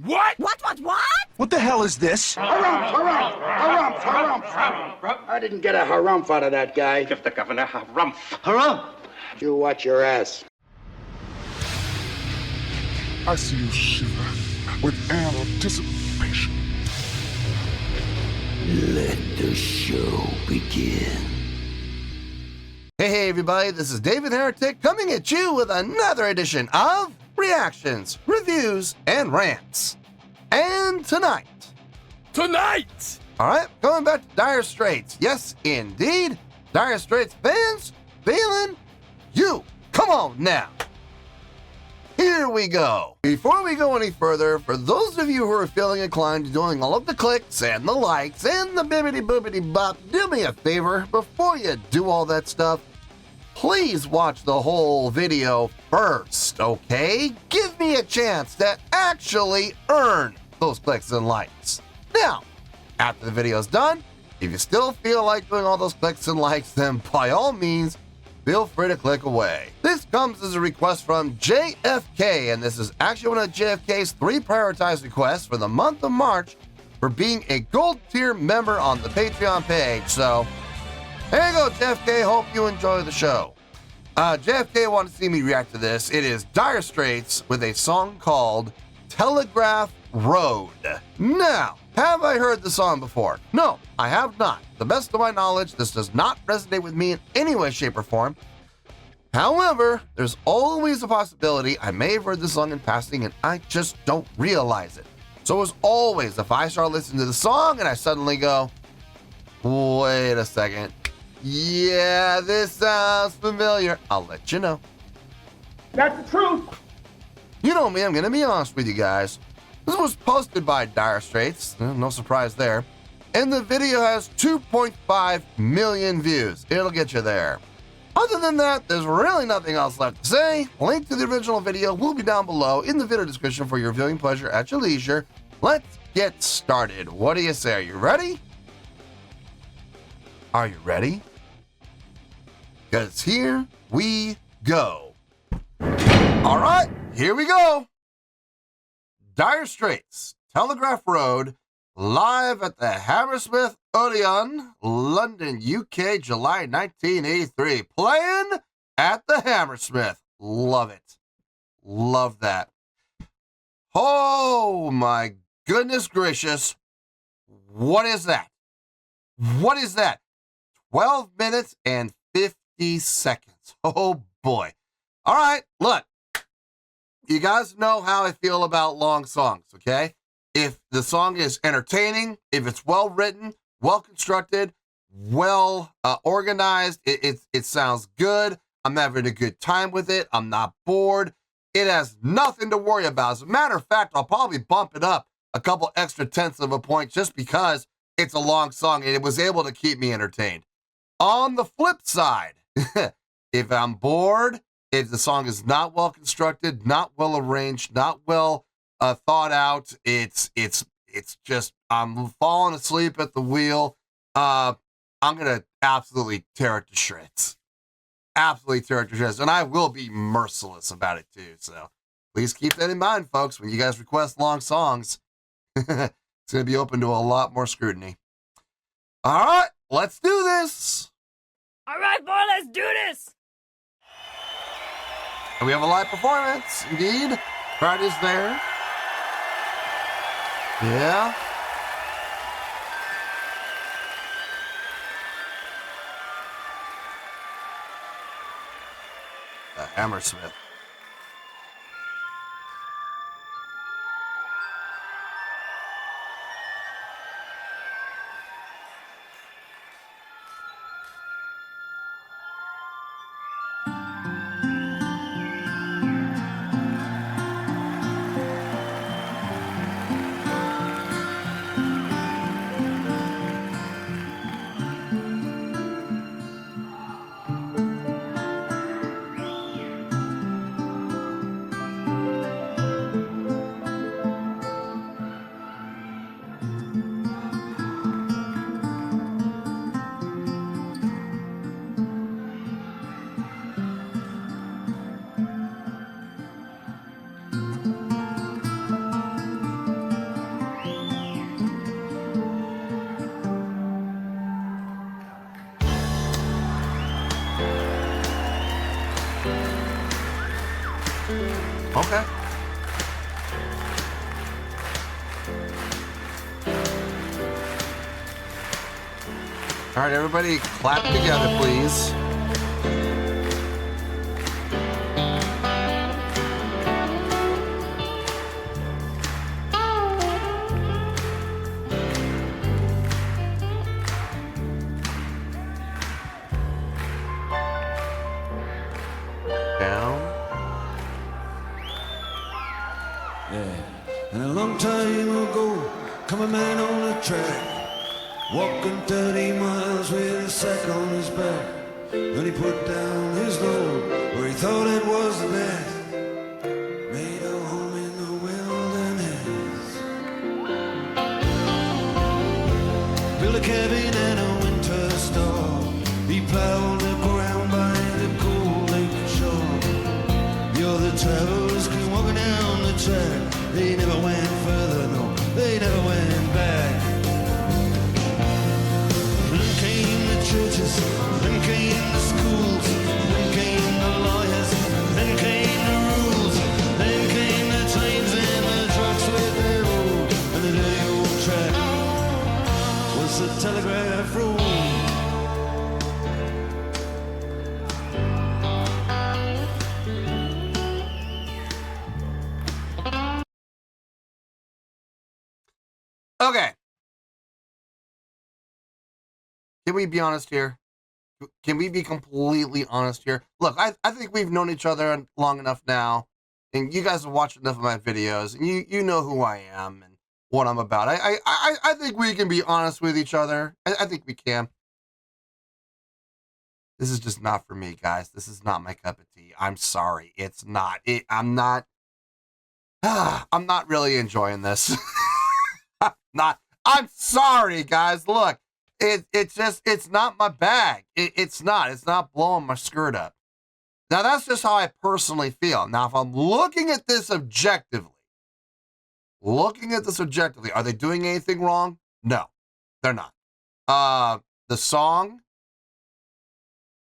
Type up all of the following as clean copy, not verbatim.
What? What? What the hell is this? Harumph. I didn't get a harumph out of that guy. Give the governor harumph. Harumph! You watch your ass. I see you shiver with anticipation. Let the show begin. Hey everybody, this is David Heretic coming at you with another edition of Reactions, Reviews, and Rants. And tonight, alright, going back to Dire Straits. Yes, indeed, Dire Straits fans feeling you. Come on now. Here we go. Before we go any further, for those of you who are feeling inclined to doing all of the clicks and the likes and the bibbity boobity bop, do me a favor, before you do all that stuff, please watch the whole video first, okay? Give me a chance to actually earn those clicks and likes. Now, after the video's done, if you still feel like doing all those clicks and likes, then by all means, feel free to click away. This comes as a request from JFK, and this is actually one of JFK's 3 prioritized requests for the month of March for being a gold tier member on the Patreon page. So, there you go, JFK. Hope you enjoy the show. JFK wanted to see me react to this. It is Dire Straits with a song called Telegraph Road. Now, have I heard the song before? No, I have not. To the best of my knowledge, this does not resonate with me in any way, shape, or form. However, there's always a possibility I may have heard the song in passing and I just don't realize it. So as always, if I start listening to the song and I suddenly go, wait a second, yeah, this sounds familiar, I'll let you know. That's the truth. You know me, I'm going to be honest with you guys. This was posted by Dire Straits, no surprise there, and the video has 2.5 million views. It'll get you there. Other than that, there's really nothing else left to say. Link to the original video will be down below in the video description for your viewing pleasure at your leisure. Let's get started. What do you say? Are you ready? Are you ready? Because here we go. All right, here we go. Dire Straits, Telegraph Road, live at the Hammersmith Odeon, London, UK, July 1983. Playing at the Hammersmith. Love it. Love that. Oh my goodness gracious. What is that? What is that? 12 minutes and 50 seconds. Oh boy. All right, look. You guys know how I feel about long songs, okay? If the song is entertaining, if it's well written, well constructed, well organized, it sounds good, I'm having a good time with it, I'm not bored, it has nothing to worry about. As a matter of fact, I'll probably bump it up a couple extra tenths of a point just because it's a long song and it was able to keep me entertained. On the flip side, if I'm bored, if the song is not well constructed, not well arranged, not well thought out, it's just, I'm falling asleep at the wheel. I'm gonna absolutely tear it to shreds. Absolutely tear it to shreds, and I will be merciless about it too. So please keep that in mind, folks. When you guys request long songs, it's gonna be open to a lot more scrutiny. All right, let's do this. All right, boy, let's do this. And we have a live performance, indeed. Crowd is there. Yeah. The Hammersmith. Okay. All right, everybody clap together, please. Down. Yeah. And a long time ago, come a man on a track, walking 30 miles with a sack on his back. Then he put down his load where he thought it was the best. Made a home in the wilderness. Built a cabin and a winter store. He plowed the ground by the cold lake shore. The other travelers came walking down the track. They never went further, no, they never went back. Then came the churches, then came the schools, then came the lawyers, then came the rules, then came the trains and the trucks with their road. And the dirty old track was the Telegraph Road. Okay. Can we be honest here? Can we be completely honest here? Look, I think we've known each other long enough now, and you guys have watched enough of my videos, and you know who I am and what I'm about. I think we can be honest with each other. I think we can. This is just not for me, guys. This is not my cup of tea. I'm sorry. It's not. I'm not really enjoying this. I'm sorry, guys. Look, it's not my bag. It's not blowing my skirt up. Now, that's just how I personally feel. Now, if I'm looking at this objectively, are they doing anything wrong? No, they're not. The song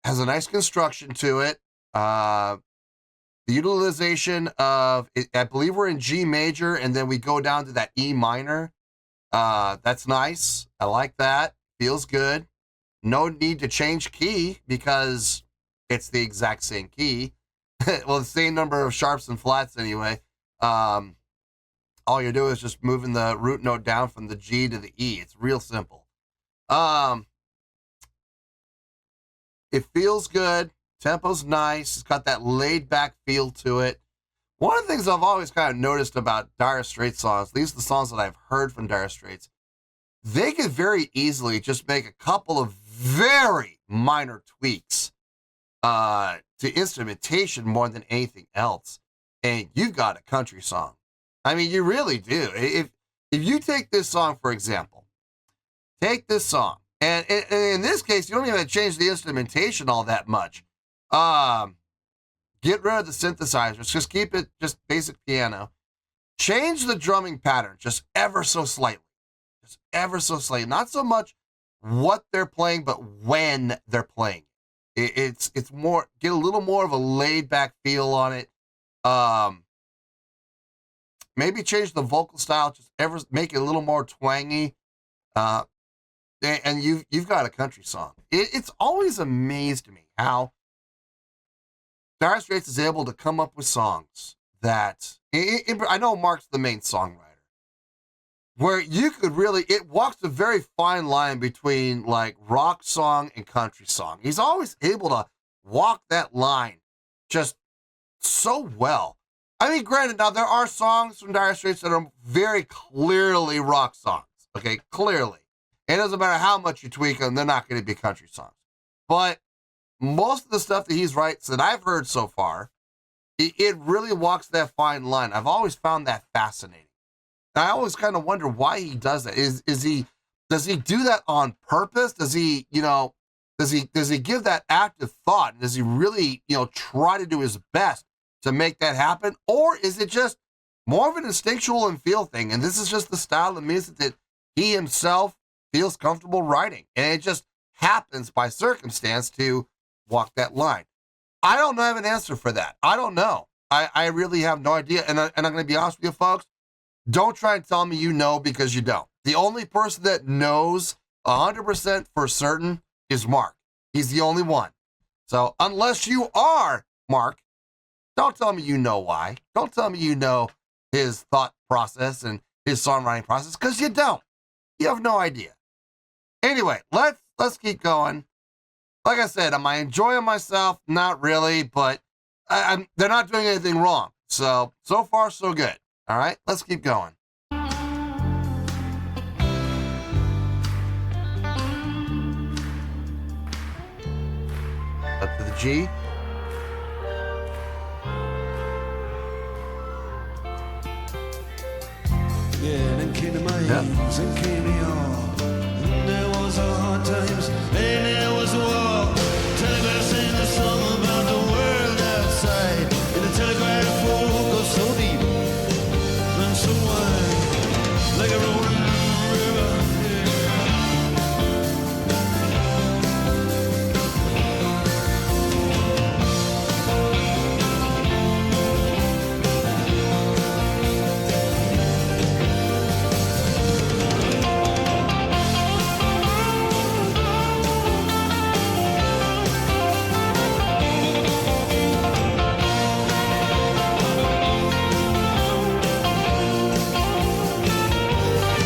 has a nice construction to it. The utilization of, I believe we're in G major, and then we go down to that E minor. That's nice. I like that. Feels good. No need to change key because it's the exact same key. Well, the same number of sharps and flats anyway. All you're doing is just moving the root note down from the G to the E. It's real simple. It feels good. Tempo's nice. It's got that laid back feel to it. One of the things I've always kind of noticed about Dire Straits songs, at least the songs that I've heard from Dire Straits, they could very easily just make a couple of very minor tweaks to instrumentation more than anything else, and you've got a country song. I mean, you really do. If you take this song, for example, take this song, and in this case, you don't even have to change the instrumentation all that much. Get rid of the synthesizers. Just keep it just basic piano. Change the drumming pattern just ever so slightly. Just ever so slightly. Not so much what they're playing, but when they're playing. It's more, get a little more of a laid back feel on it. Maybe change the vocal style. Just ever make it a little more twangy. And you've got a country song. It's always amazed me how Dire Straits is able to come up with songs that, I know Mark's the main songwriter, where you could really, it walks a very fine line between like rock song and country song. He's always able to walk that line just so well. I mean, granted, now there are songs from Dire Straits that are very clearly rock songs, okay, clearly. It doesn't matter how much you tweak them, they're not going to be country songs. But most of the stuff that he's writes that I've heard so far, it really walks that fine line. I've always found that fascinating. And I always kind of wonder why he does that. Does he do that on purpose? Does he give that active thought? And does he really, try to do his best to make that happen? Or is it just more of an instinctual and feel thing? And this is just the style of music that he himself feels comfortable writing. And it just happens by circumstance to walk that line. I don't have an answer for that. I don't know. I really have no idea. And I'm going to be honest with you, folks. Don't try and tell me you know because you don't. The only person that knows 100% for certain is Mark. He's the only one. So unless you are Mark, don't tell me you know why. Don't tell me you know his thought process and his songwriting process, because you don't. You have no idea. Anyway, let's keep going. Like I said, am I enjoying myself? Not really, but they're not doing anything wrong. So far, so good. All right, let's keep going. Up to the G. Yeah, and then came to my ears and came to y'all. And there was a hard times, and there was a war. Telegraph sang the song about the world outside. And the Telegraph Road goes so deep, runs so wide, like a rolling river.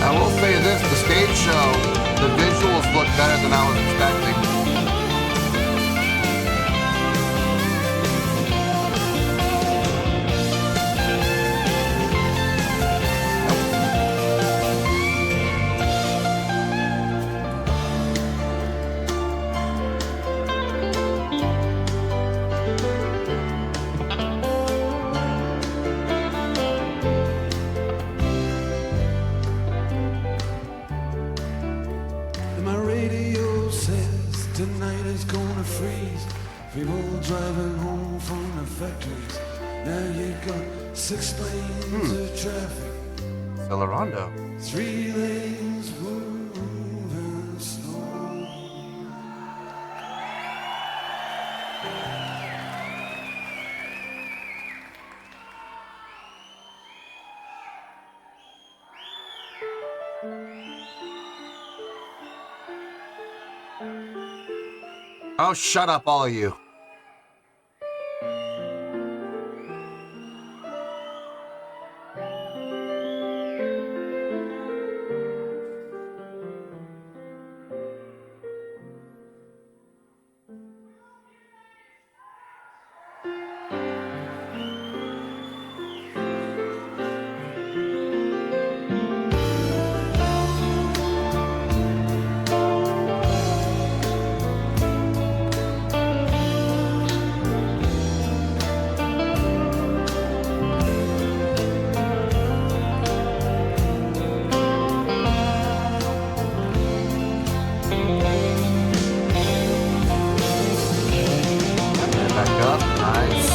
I will say this, the stage show, the visuals look better than I was expecting. And my radio says tonight is gonna freeze. People driving home from the factories. Now you got 6 lanes of traffic, Celerando. 3 lanes moving slow. Oh, shut up, all of you. Back up, nice.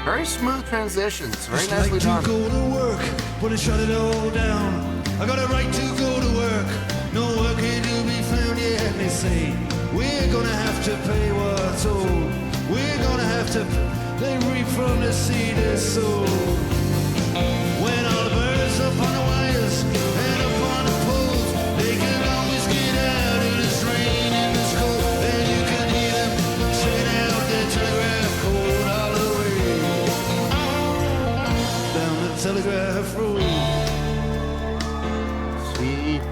Very smooth transitions. Very nicely done. Go to work, but they shut it all down. I got a right to go to work. No work here to be found yet. They say we're gonna have to pay what's owed. We're gonna have to. They reap from the seed they sow. When all the birds up on the wires and up on the poles, they can always get out in this rain and this cold, and you can hear them singing out their telegraph code all the way down the Telegraph Road. Sweet.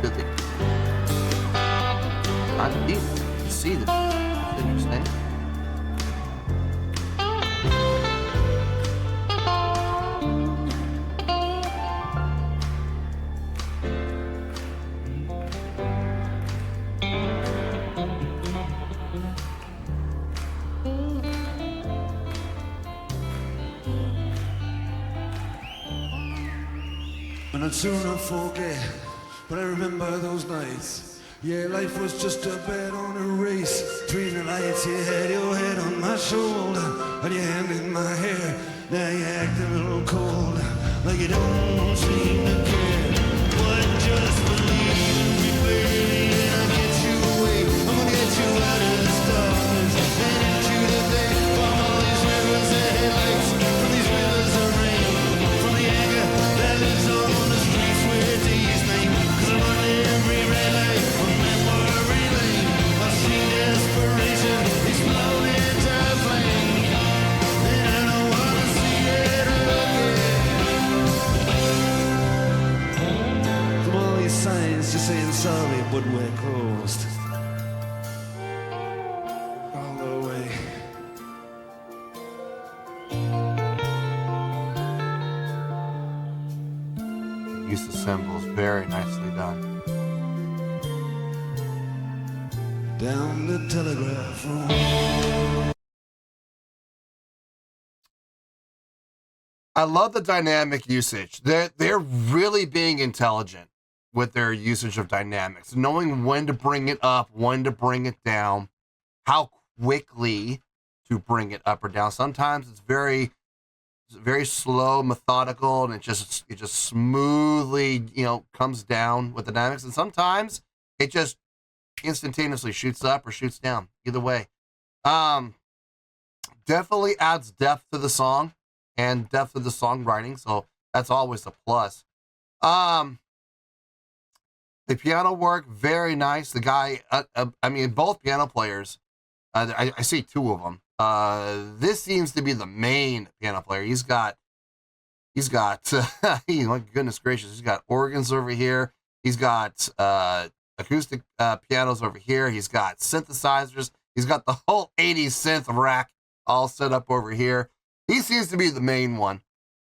And I'd sooner forget, but I remember those nights. Yeah, life was just a bet on a race. Between the lights, you had your head on my shoulder and your hand in my hair. Now you act a little cold, like you don't seem to care. But just believe in me, baby, and I'll get you away. I'm gonna get you out of this darkness and into the day. From all these rivers and headlights, from these rivers of rain, from the anger that lives on the streets where days name. Cause I'm under every red light on memory lane. I've seen desperation explode into flame, and I don't wanna see it again. From all these signs just saying sorry, but we're closed all the way. Use of symbols, very nicely done. Down the Telegraph Road. I love the dynamic usage. They're really being intelligent with their usage of dynamics, knowing when to bring it up, when to bring it down, how quickly to bring it up or down. Sometimes it's very slow, methodical, and it just smoothly, comes down with the dynamics. And sometimes it just instantaneously shoots up or shoots down. Either way, definitely adds depth to the song and depth of the songwriting, so that's always a plus. The piano work, very nice. The guy, both piano players, I see two of them. This seems to be the main piano player. He's got, my goodness gracious, he's got organs over here. He's got acoustic pianos over here. He's got synthesizers. He's got the whole 80s synth rack all set up over here. He seems to be the main one.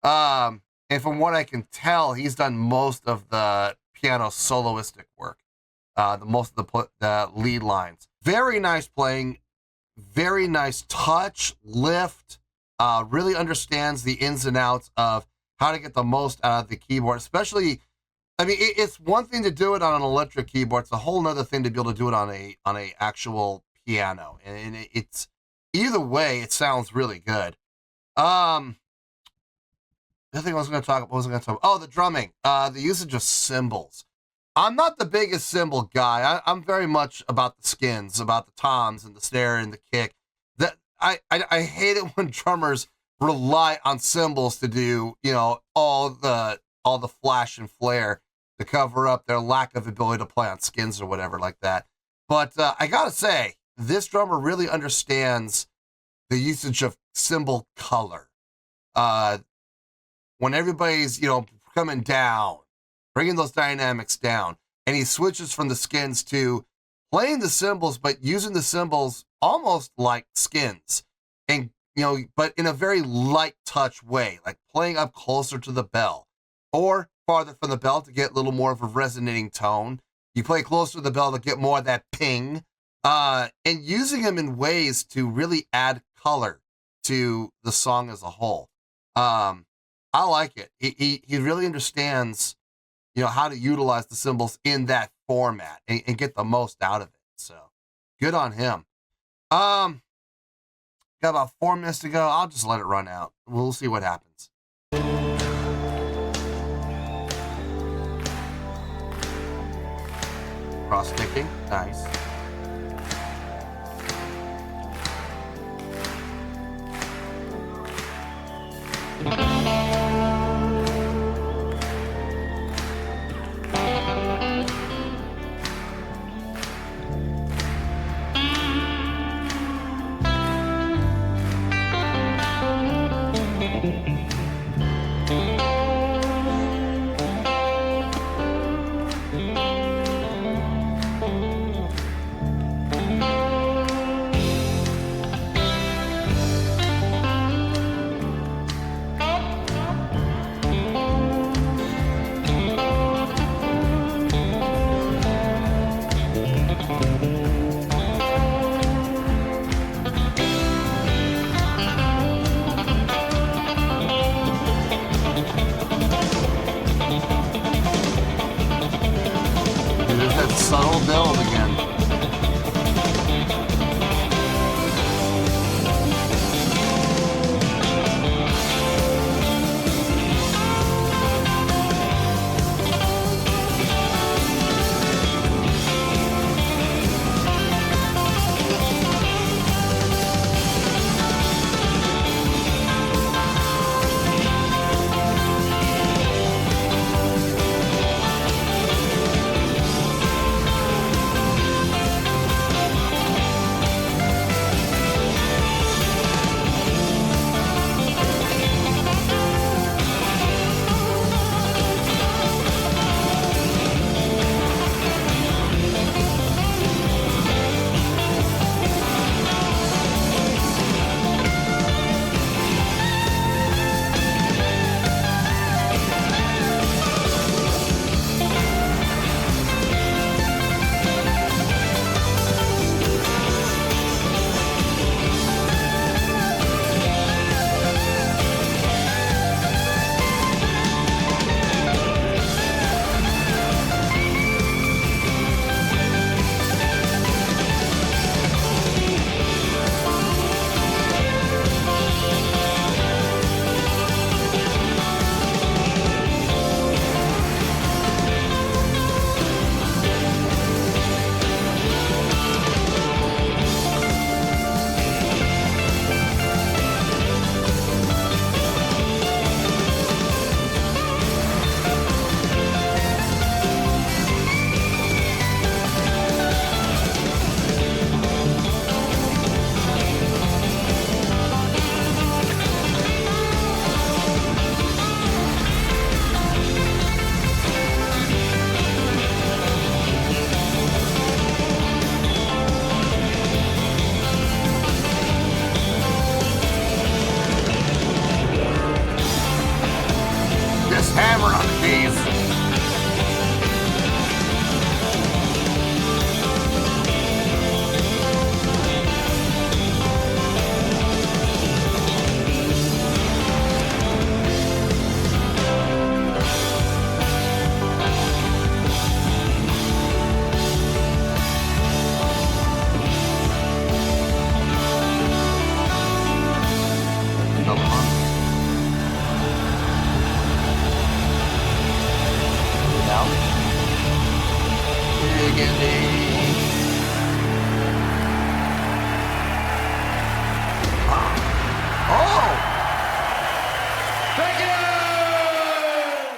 And from what I can tell, he's done most of the piano soloistic work, most of the lead lines. Very nice playing, very nice touch, lift, really understands the ins and outs of how to get the most out of the keyboard, especially, it's one thing to do it on an electric keyboard. It's a whole nother thing to be able to do it on a actual piano. And it's, either way, it sounds really good. The other thing I was going to talk about, oh, the drumming, the usage of cymbals. I'm not the biggest cymbal guy. I'm very much about the skins, about the toms and the snare and the kick. That I hate it when drummers rely on cymbals to do, all the flash and flare to cover up their lack of ability to play on skins or whatever like that. But I gotta say, this drummer really understands the usage of cymbal color. When everybody's, coming down, bringing those dynamics down, and he switches from the skins to playing the cymbals, but using the cymbals almost like skins, and, but in a very light touch way, like playing up closer to the bell or farther from the bell to get a little more of a resonating tone. You play closer to the bell to get more of that ping, and using them in ways to really add color to the song as a whole. I like it. He really understands, how to utilize the cymbals in that format and get the most out of it. So good on him. Got about 4 minutes to go. I'll just let it run out. We'll see what happens. Cross sticking, nice.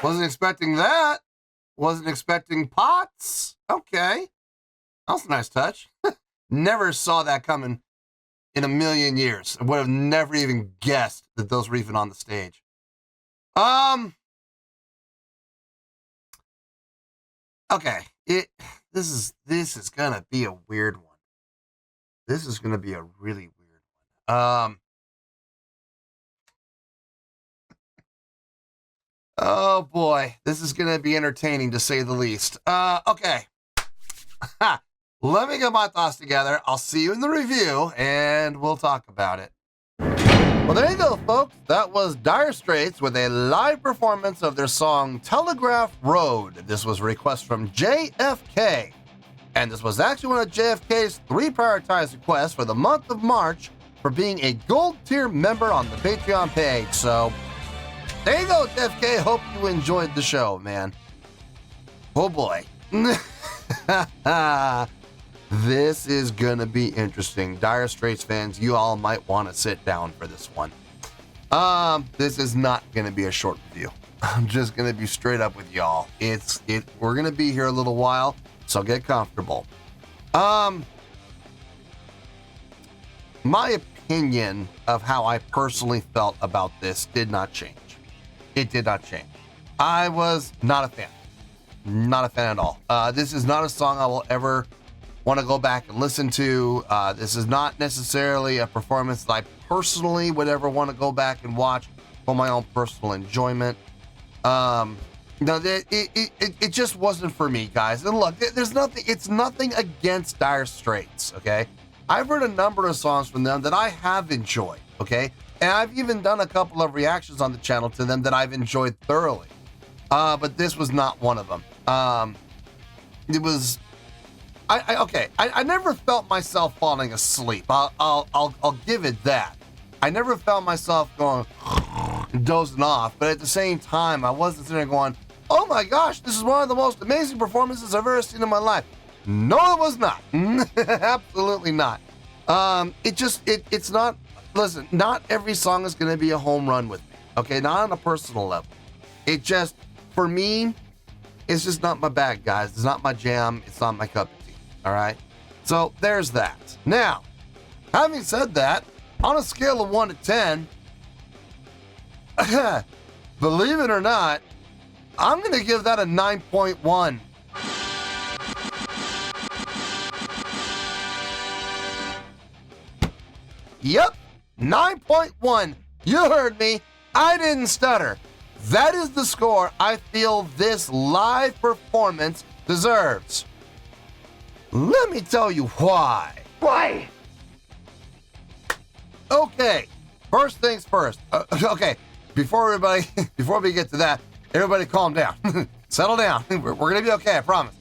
Wasn't expecting that. Wasn't expecting pots. Okay. That's a nice touch. Never saw that coming in a million years. I would have never even guessed that those were even on the stage. Okay. This is gonna be a weird one. This is gonna be a really weird one. Oh boy, this is gonna be entertaining to say the least. Okay. Let me get my thoughts together. I'll see you in the review, and we'll talk about it. Well, there you go, folks. That was Dire Straits with a live performance of their song Telegraph Road. This was a request from JFK. And this was actually one of JFK's 3 prioritized requests for the month of March for being a gold tier member on the Patreon page. So, there you go, JFK. Hope you enjoyed the show, man. Oh boy. This is gonna be interesting. Dire Straits fans, you all might want to sit down for this one. This is not gonna be a short review. I'm just gonna be straight up with y'all. We're gonna be here a little while, so get comfortable. My opinion of how I personally felt about this did not change. It did not change. I was not a fan. Not a fan at all. This is not a song I will ever want to go back and listen to. This is not necessarily a performance that I personally would ever want to go back and watch for my own personal enjoyment. No, it just wasn't for me, guys. And look, there's nothing. It's nothing against Dire Straits. Okay, I've heard a number of songs from them that I have enjoyed. Okay, and I've even done a couple of reactions on the channel to them that I've enjoyed thoroughly. But this was not one of them. It was. I never felt myself falling asleep. I'll give it that. I never felt myself going dozing off, but at the same time, I wasn't sitting there going, "Oh my gosh, this is one of the most amazing performances I've ever seen in my life." No, it was not. Absolutely not. It's not. Listen, not every song is going to be a home run with me. Okay, not on a personal level. It just, for me, it's just not my bag, guys. It's not my jam. It's not my cup of tea. All right. So there's that. Now, having said that, on a scale of 1 to 10, believe it or not, I'm going to give that a 9.1. Yep, 9.1. You heard me. I didn't stutter. That is the score I feel this live performance deserves. Let me tell you why. Why? Okay, first things first. Okay, before we get to that, everybody calm down. Settle down. We're going to be okay, I promise.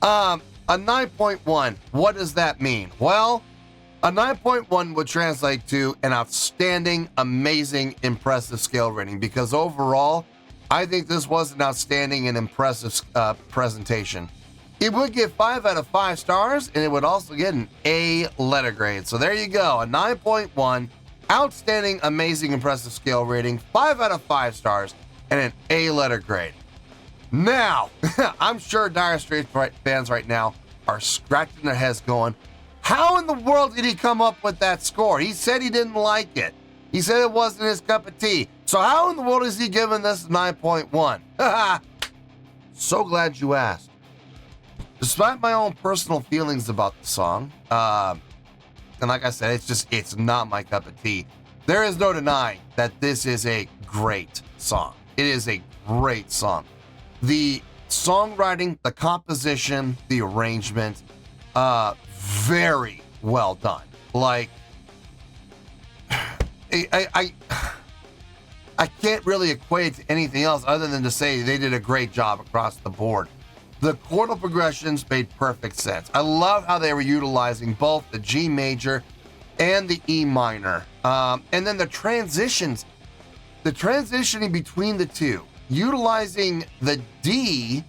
A 9.1, what does that mean? Well, a 9.1 would translate to an outstanding, amazing, impressive scale rating, because overall, I think this was an outstanding and impressive presentation. It would get 5 out of 5 stars, and it would also get an A letter grade. So there you go, a 9.1, outstanding, amazing, impressive scale rating, 5 out of 5 stars, and an A letter grade. Now, I'm sure Dire Straits fans right now are scratching their heads going, how in the world did he come up with that score? He said he didn't like it. He said it wasn't his cup of tea. So how in the world is he giving this 9.1? So glad you asked. Despite my own personal feelings about the song, and like I said, it's not my cup of tea. There is no denying that this is a great song. It is a great song. The songwriting, the composition, the arrangement, very well done. Like, I can't really equate it to anything else other than to say they did a great job across the board. The chordal progressions made perfect sense. I love how they were utilizing both the G major and the E minor. And then the transitioning between the two, utilizing the D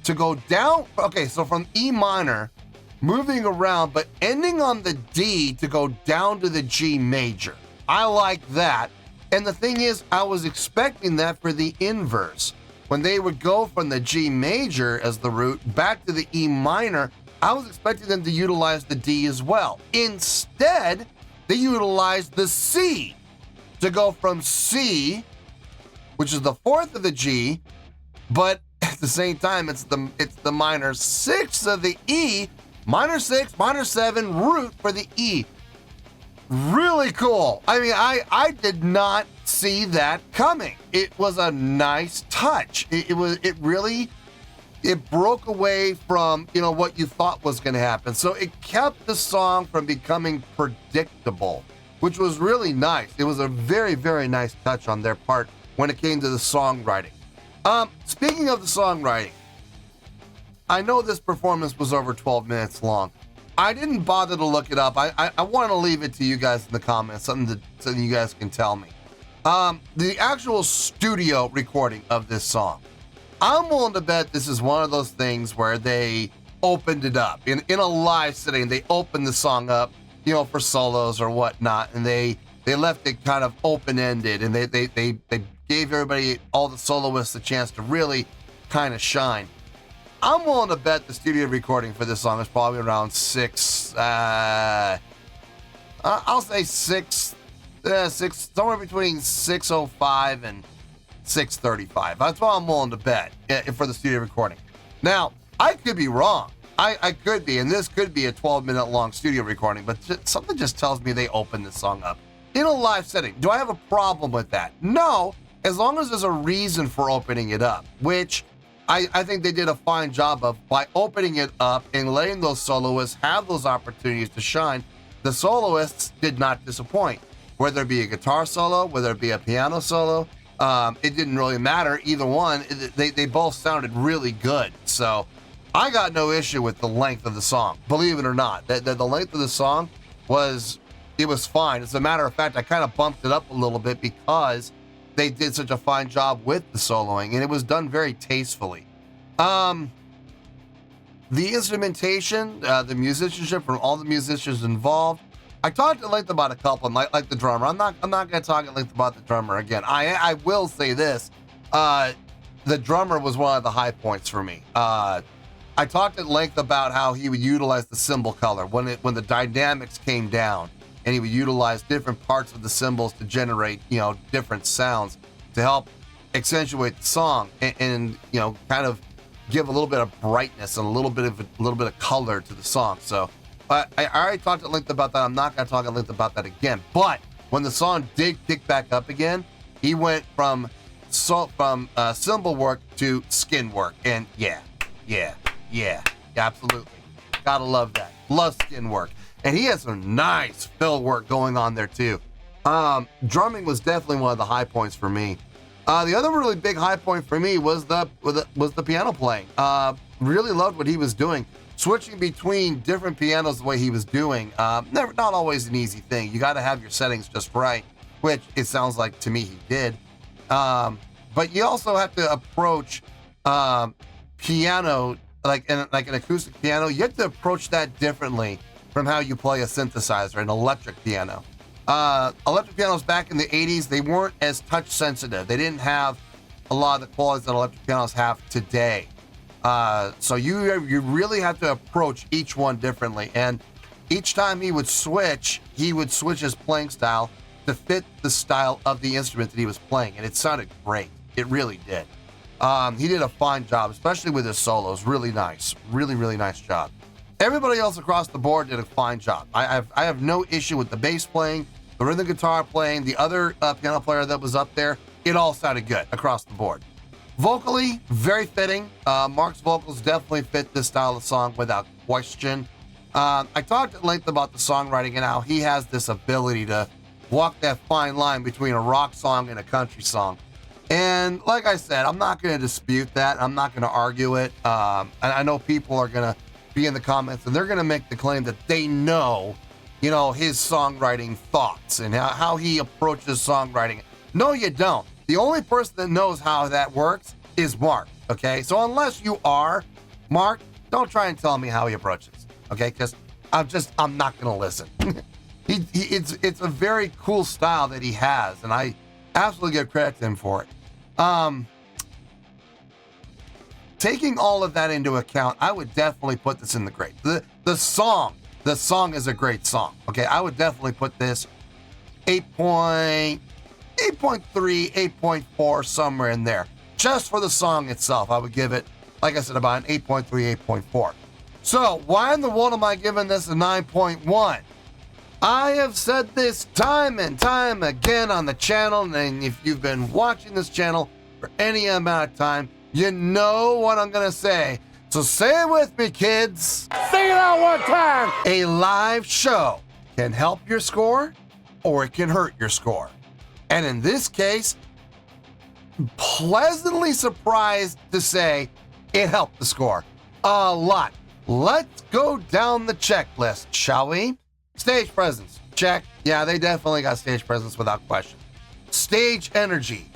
to go down. Okay, so from E minor, moving around, but ending on the D to go down to the G major. I like that. And the thing is, I was expecting that for the inverse. when they would go from the G major as the root back to the E minor, I was expecting them to utilize the D as well. Instead, they utilized the C to go from C, which is the fourth of the G, but at the same time, it's the minor sixth of the E, minor 6, minor 7, root for the E. Really cool. I mean, I did not see that coming. It was a nice touch. It really broke away from, what you thought was going to happen. So it kept the song from becoming predictable, which was really nice. It was a very, very nice touch on their part when it came to the songwriting. Speaking of the songwriting, I know this performance was over 12 minutes long. I didn't bother to look it up. I want to leave it to you guys in the comments, something you guys can tell me. The actual studio recording of this song, I'm willing to bet this is one of those things where they opened it up. In a live setting, they opened the song up, for solos or whatnot, and they left it kind of open-ended, and they gave everybody, all the soloists, a chance to really kind of shine. I'm willing to bet the studio recording for this song is probably around 6, I'll say 6, somewhere between 6:05 and 6:35. That's what I'm willing to bet for the studio recording. Now, I could be wrong. I could be, and this could be a 12-minute long studio recording, but something just tells me they opened this song up in a live setting. Do I have a problem with that? No, as long as there's a reason for opening it up, which I think they did a fine job of by opening it up and letting those soloists have those opportunities to shine. The soloists did not disappoint. Whether it be a guitar solo, whether it be a piano solo, it didn't really matter. Either one, they both sounded really good. So I got no issue with the length of the song, believe it or not. The length of the song was fine. As a matter of fact, I kind of bumped it up a little bit because they did such a fine job with the soloing, and it was done very tastefully. The instrumentation, the musicianship from all the musicians involved, I talked at length about a couple, like the drummer. I'm not going to talk at length about the drummer again. I will say this: the drummer was one of the high points for me. I talked at length about how he would utilize the cymbal color when the dynamics came down, and he would utilize different parts of the cymbals to generate, different sounds to help accentuate the song and kind of give a little bit of brightness and a little bit of color to the song. So I already talked at length about that. I'm not going to talk at length about that again. But when the song did kick back up again, he went from cymbal work to skin work, and yeah, absolutely, gotta love that. Love skin work. And he has some nice fill work going on there too. Drumming was definitely one of the high points for me. The other really big high point for me was the piano playing. Really loved what he was doing. Switching between different pianos the way he was doing, not always an easy thing. You got to have your settings just right, which it sounds like to me he did. But you also have to approach piano like an acoustic piano. You have to approach that differently from how you play a synthesizer, an electric piano. Electric pianos back in the 80s, they weren't as touch sensitive. They didn't have a lot of the qualities that electric pianos have today. So you really have to approach each one differently. And each time he would switch his playing style to fit the style of the instrument that he was playing. And it sounded great. It really did. He did a fine job, especially with his solos. Really nice. Really, really nice job. Everybody else across the board did a fine job. I have no issue with the bass playing, the rhythm guitar playing, the other piano player that was up there. It all sounded good across the board. Vocally, very fitting. Mark's vocals definitely fit this style of song without question. I talked at length about the songwriting and how he has this ability to walk that fine line between a rock song and a country song. And like I said, I'm not going to dispute that. I'm not going to argue it. And I know people are going to be in the comments and they're going to make the claim that they know, his songwriting thoughts and how he approaches songwriting. No, you don't. The only person that knows how that works is Mark, okay? So unless you are Mark, don't try and tell me how he approaches, okay? Because I'm not going to listen. It's a very cool style that he has, and I absolutely give credit to him for it. taking all of that into account, I would definitely put this in the great. The song is a great song. Okay, I would definitely put this 8.3, 8.4, somewhere in there. Just for the song itself, I would give it, like I said, about an 8.3, 8.4. So why in the world am I giving this a 9.1? I have said this time and time again on the channel, and if you've been watching this channel for any amount of time, you know what I'm going to say. So say it with me, kids. Say it out one time. A live show can help your score or it can hurt your score. And in this case, pleasantly surprised to say it helped the score a lot. Let's go down the checklist, shall we? Stage presence, check. Yeah, they definitely got stage presence without question. Stage energy,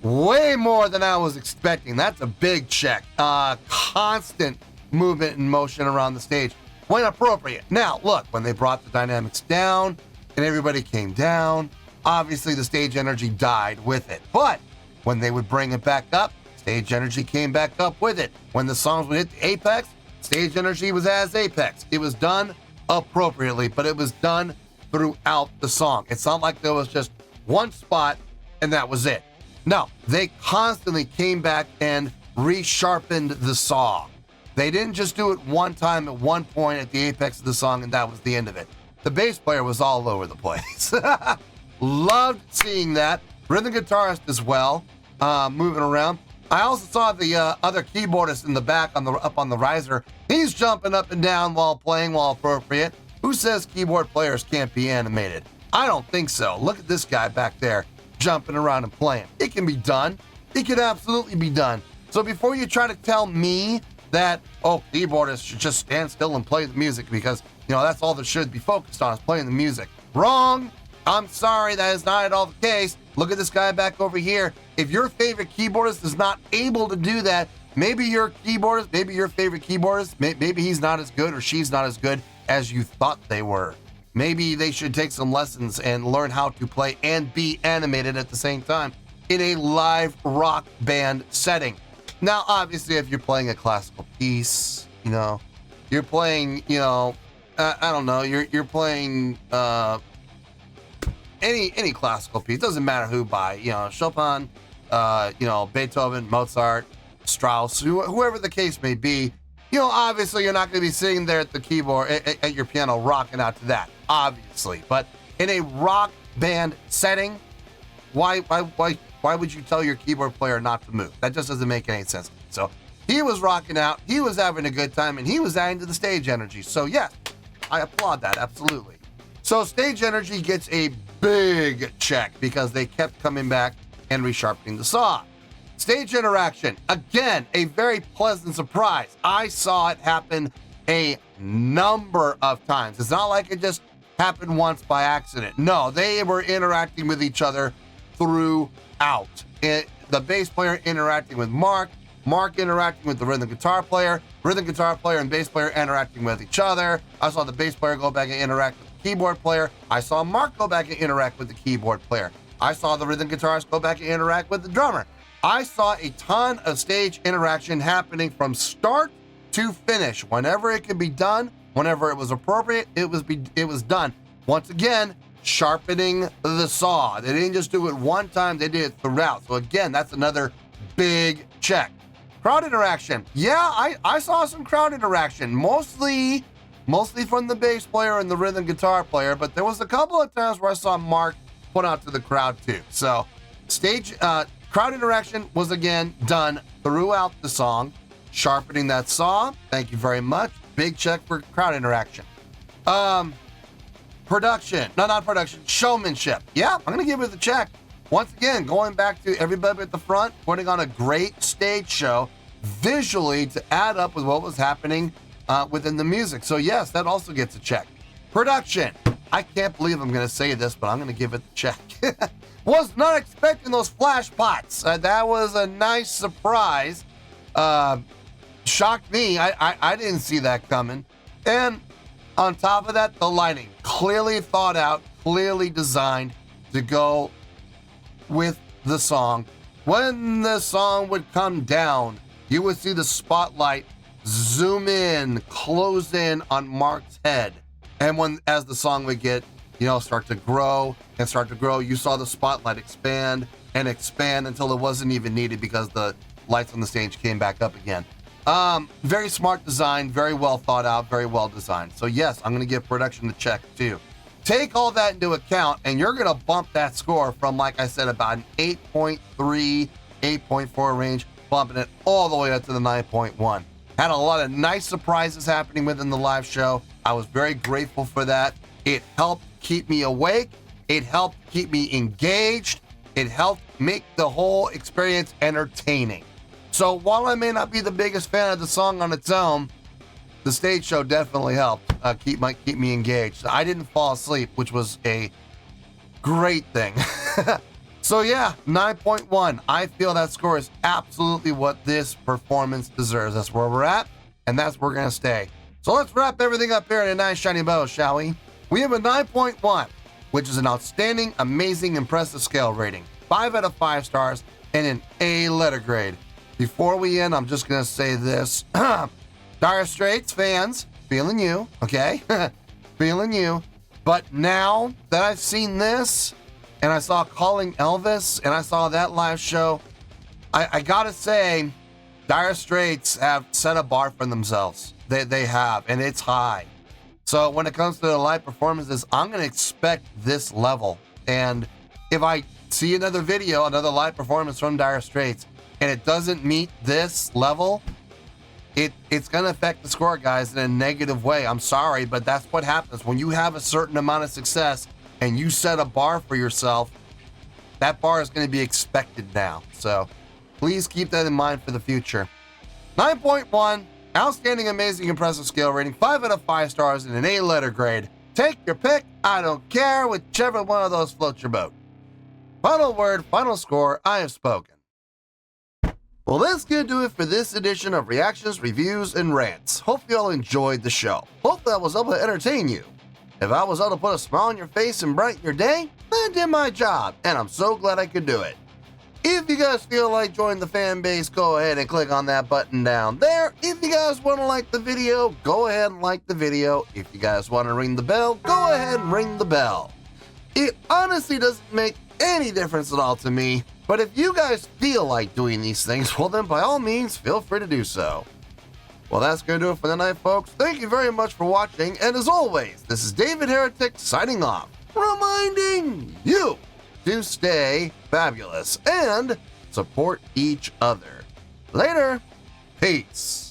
way more than I was expecting. That's a big check. Constant movement and motion around the stage when appropriate. Now, look, when they brought the dynamics down and everybody came down, obviously the stage energy died with it. But when they would bring it back up, stage energy came back up with it. When the songs would hit the apex, stage energy was as apex. It was done appropriately, but it was done throughout the song. It's not like there was just one spot and that was it. No, they constantly came back and resharpened the song. They didn't just do it one time at one point at the apex of the song and that was the end of it. The bass player was all over the place. Loved seeing that. Rhythm guitarist as well, moving around. I also saw the other keyboardist in the back up on the riser. He's jumping up and down while playing while appropriate. Who says keyboard players can't be animated? I don't think so. Look at this guy back there jumping around and playing. It can be done. It can absolutely be done. So before you try to tell me that, oh, keyboardists should just stand still and play the music because, you know, that's all they should be focused on is playing the music. Wrong. I'm sorry, that is not at all the case. Look at this guy back over here. If your favorite keyboardist is not able to do that, maybe your keyboardist, maybe your favorite keyboardist, maybe he's not as good or she's not as good as you thought they were. Maybe they should take some lessons and learn how to play and be animated at the same time in a live rock band setting. Now, obviously, if you're playing a classical piece, you know, you're playing, you know, I don't know, you're playing any classical piece, doesn't matter who by, you know, Chopin, you know, Beethoven, Mozart, Strauss, whoever the case may be, you know, obviously you're not going to be sitting there at the keyboard, at your piano, rocking out to that, obviously. But in a rock band setting, why would you tell your keyboard player not to move? That just doesn't make any sense. So he was rocking out, he was having a good time, and he was adding to the stage energy. So yeah, I applaud that, absolutely. So stage energy gets a big check because they kept coming back and resharpening the song. Stage interaction, again, a very pleasant surprise. I saw it happen a number of times. It's not like it just happened once by accident. No, they were interacting with each other throughout. The bass player interacting with Mark interacting with the rhythm guitar player and bass player interacting with each other. I saw the bass player go back and interact with the keyboard player. I saw Mark go back and interact with the keyboard player. I saw the rhythm guitarist go back and interact with the drummer. I saw a ton of stage interaction happening from start to finish. Whenever it could be done, whenever it was appropriate, it was done. Once again, sharpening the saw. They didn't just do it one time, they did it throughout. So again, that's another big check. Crowd interaction. Yeah, I saw some crowd interaction, mostly from the bass player and the rhythm guitar player, but there was a couple of times where I saw Mark put out to the crowd too. So crowd interaction was again done throughout the song, sharpening that saw. Thank you very much. Big check for crowd interaction. Showmanship. Yeah, I'm gonna give it the check. Once again, going back to everybody at the front, putting on a great stage show visually to add up with what was happening within the music. So yes, that also gets a check. Production. I can't believe I'm gonna say this, but I'm gonna give it the check. Was not expecting those flash pots. That was a nice surprise. Shocked me. I didn't see that coming. And on top of that, the lighting. Clearly thought out, clearly designed to go with the song. When the song would come down, you would see the spotlight zoom in, close in on Mark's head. And as the song would get, start to grow, you saw the spotlight expand and expand until it wasn't even needed because the lights on the stage came back up again. Very smart design, very well thought out, very well designed. So yes, I'm going to give production a check too. Take all that into account and you're going to bump that score from, like I said, about an 8.3, 8.4 range, bumping it all the way up to the 9.1. Had a lot of nice surprises happening within the live show. I was very grateful for that. It helped keep me awake. It helped keep me engaged. It helped make the whole experience entertaining. So while I may not be the biggest fan of the song on its own, the stage show definitely helped keep me engaged. I didn't fall asleep, which was a great thing. So yeah, 9.1. I feel that score is absolutely what this performance deserves. That's where we're at, and that's where we're going to stay. So let's wrap everything up here in a nice shiny bow, shall we? We have a 9.1, which is an outstanding, amazing, impressive scale rating. 5 out of 5 stars and an A letter grade. Before we end, I'm just going to say this. Dire Straits fans, feeling you, okay? Feeling you. But now that I've seen this, and I saw Calling Elvis, and I saw that live show, I gotta say, Dire Straits have set a bar for themselves. They have, and it's high. So when it comes to the live performances, I'm gonna expect this level. And if I see another video, another live performance from Dire Straits, and it doesn't meet this level, it's gonna affect the score, guys, in a negative way. I'm sorry, but that's what happens. When you have a certain amount of success, and you set a bar for yourself, that bar is going to be expected now. So please keep that in mind for the future. 9.1, outstanding, amazing, impressive scale rating, 5 out of 5 stars and an A letter grade. Take your pick. I don't care, whichever one of those floats your boat. Final word, final score, I have spoken. Well, that's going to do it for this edition of Reactions, Reviews, and Rants. Hope you all enjoyed the show. Hopefully I was able to entertain you. If I was able to put a smile on your face and brighten your day, I did my job, and I'm so glad I could do it. If you guys feel like joining the fan base, go ahead and click on that button down there. If you guys want to like the video, go ahead and like the video. If you guys want to ring the bell, go ahead and ring the bell. It honestly doesn't make any difference at all to me, but if you guys feel like doing these things, well then by all means, feel free to do so. Well, that's going to do it for the night, folks. Thank you very much for watching, and as always, this is David Heretic signing off, reminding you to stay fabulous and support each other. Later. Peace.